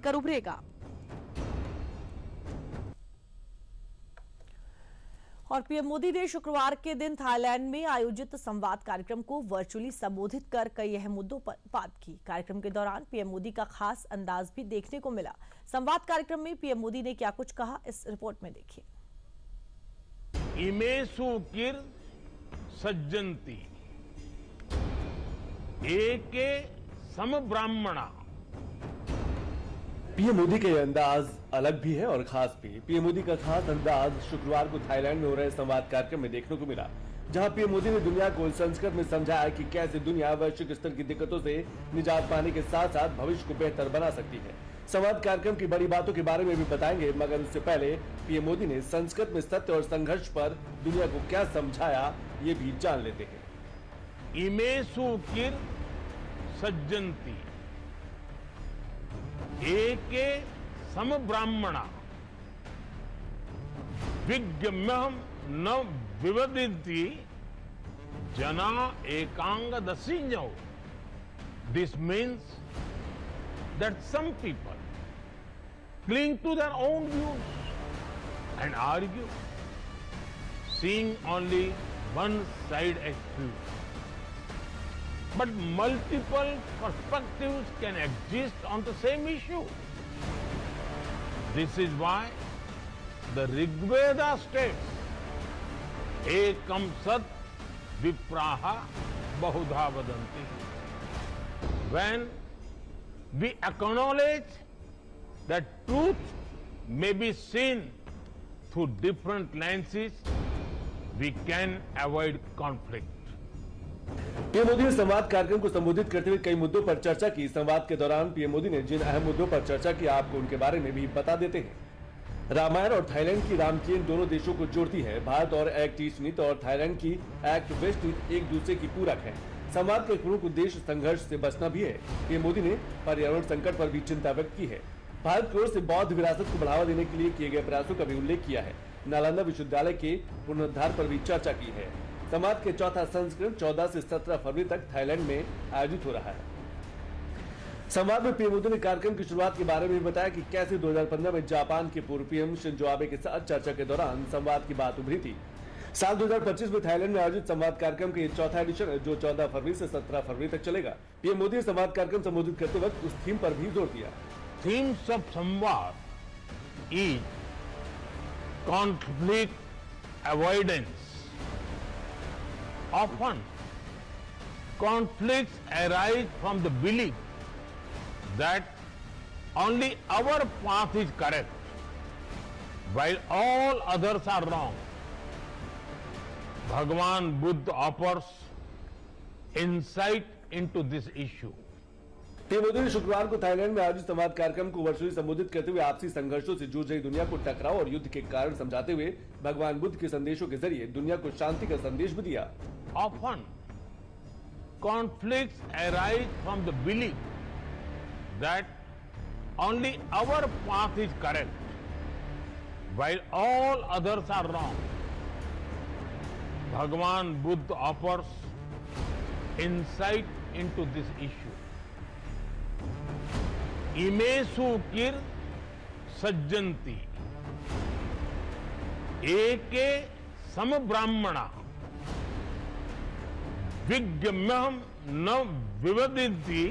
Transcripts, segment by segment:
बनकर उभरेगा। और पीएम मोदी ने शुक्रवार के दिन थाईलैंड में आयोजित संवाद कार्यक्रम को वर्चुअली संबोधित कर कई अहम मुद्दों पर बात की। कार्यक्रम के दौरान पीएम मोदी का खास अंदाज भी देखने को मिला। संवाद कार्यक्रम में पीएम मोदी ने क्या कुछ कहा, इस रिपोर्ट में देखिए। इमेसु किर सज्जंती एके सम ब्राह्मणा। पीएम मोदी का यह अंदाज अलग भी है और खास भी। पीएम मोदी का खास अंदाज शुक्रवार को थाईलैंड में हो रहे संवाद कार्यक्रम में देखने को मिला, जहां पीएम मोदी ने दुनिया को संस्कृत में समझाया कि कैसे दुनिया वैश्विक स्तर की दिक्कतों से निजात पाने के साथ साथ भविष्य को बेहतर बना सकती है। संवाद कार्यक्रम की बड़ी बातों के बारे में भी बताएंगे, मगर उससे पहले पीएम मोदी ने संस्कृत में सत्य और संघर्ष पर दुनिया को क्या समझाया, ये भी जान लेते हैं। इमेसु किर सज्जंती एके सम ब्राह्मणा विज्ञम्यहम न विवदिति जना एकांग दसिन्यो। This means that some people cling to their own views and argue, seeing only one side as true. But multiple perspectives can exist on the same issue. This is why the Rigveda states, ekam sat vipraha bahudha vadanti. When we acknowledge that truth may be seen through different lenses, we can avoid conflict. PM Modi ने संवाद कार्यक्रम को संबोधित करते हुए कई मुद्दों पर चर्चा की। संवाद के दौरान पीएम मोदी ने जिन अहम मुद्दों पर चर्चा की, आपको उनके बारे में भी बता देते हैं। रामायण और थाईलैंड की रामकीन दोनों देशों को जोड़ती है। भारत और एक्ट ईस्ट नीति और थाईलैंड की एक्ट वेस्ट नीति एक दूसरे की पूरक है। संवाद का एक प्रमुख उद्देश्य संघर्ष से बचना भी है। पीएम मोदी ने पर्यावरण संकट पर भी चिंता व्यक्त की है। भारत की ओर से बौद्ध विरासत को बढ़ावा देने के लिए किए गए प्रयासों का भी उल्लेख किया है। नालंदा विश्वविद्यालय के पुनरुद्धार पर भी चर्चा की है। संवाद के चौथा संस्करण 14 से 17 फरवरी तक थाईलैंड में आयोजित हो रहा है। संवाद में पीएम मोदी ने कार्यक्रम की शुरुआत के बारे में बताया कि कैसे 2015 में जापान के पूर्व पीएम शिंजो आबे के साथ चर्चा के दौरान संवाद की बात उभरी थी। साल 2025 में थाईलैंड में आयोजित संवाद कार्यक्रम का चौथा एडिशन है, जो 14 फरवरी से 17 फरवरी तक चलेगा। पीएम मोदी ने संवाद कार्यक्रम संबोधित करते वक्त उस थीम पर भी जोर दिया। Themes of संवाद is conflict avoidance. Often, conflicts arise from the belief that only our path is correct, while all others are wrong. Bhagwan Buddha offers insight into this issue. PM Modi ने शुक्रवार को Thailand में आयोजित संवाद कार्यक्रम को virtually संबोधित करते हुए आपसी संघर्षों से जूझ रही दुनिया को टकराव और युद्ध के कारण समझाते हुए भगवान बुद्ध के संदेशों के जरिए दुनिया को शांति का संदेश भी दिया। Often, conflicts arise from the belief that only our path is correct, while all others are wrong. Bhagwan Buddha offers insight into this issue. इमेसु किर सज्जंती एके सम ब्राह्मणा विज्ञम्यहम न विवदिति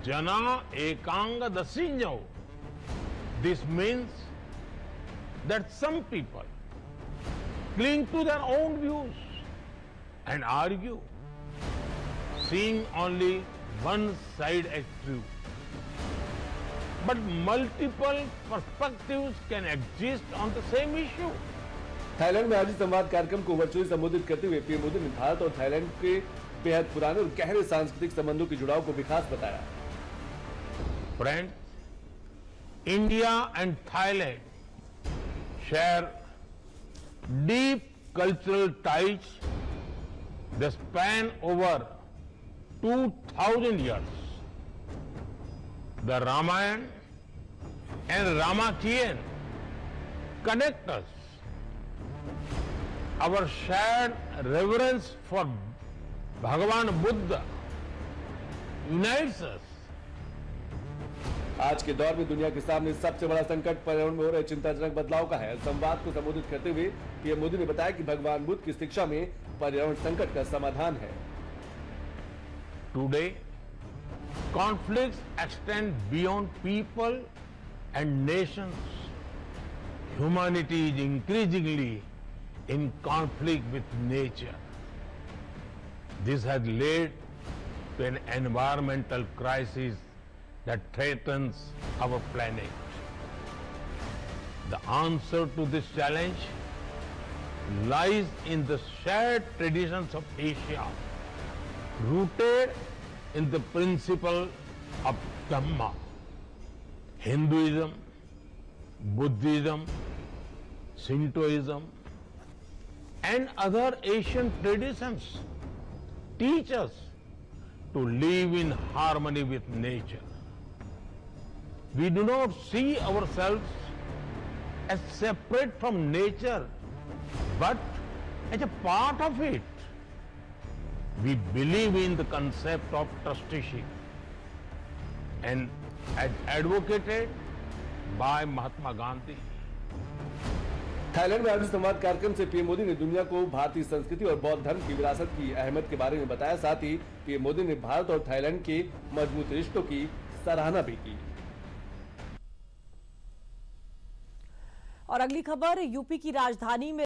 जना एकांग दसिन्यो। This means that some people cling to their own views and argue, seeing only one side as true. But multiple perspectives can exist on the same issue. Thailand में आयोजित संवाद कार्यक्रम को virtually संबोधित करते हुए पीएम मोदी ने भारत और थाईलैंड के बेहद पुराने और गहरे सांस्कृतिक संबंधों के जुड़ाव को भी खास बताया। Friends, India and Thailand share deep cultural ties that span over 2000 years. The Ramayana and Ramakien connect us. Our shared reverence for Bhagavan Buddha unites us. आज के दौर में दुनिया के सामने सबसे बड़ा संकट पर्यावरण में हो रहे चिंताजनक बदलाव का है। संवाद को संबोधित करते हुए पीएम मोदी ने बताया कि भगवान बुद्ध की शिक्षा में पर्यावरण संकट का समाधान है। Today, conflicts extend beyond people and nations. Humanity is increasingly in conflict with nature. This has led to an environmental crisis that threatens our planet. The answer to this challenge lies in the shared traditions of Asia, rooted in the principle of Dhamma. Hinduism, Buddhism, Shintoism, and other Asian traditions teach us to live in harmony with nature. We do not see ourselves as separate from nature, but as a part of it. We believe in the concept of trusteeship and as advocated by Mahatma Gandhi. Thailand में आयोजित संवाद कार्यक्रम से PM Modi ने दुनिया को भारतीय संस्कृति और बौद्ध धर्म की विरासत की अहमियत के बारे में बताया। साथ ही पीएम मोदी ने भारत और थाईलैंड के मजबूत रिश्तों की सराहना भी की। और अगली खबर, यूपी की राजधानी में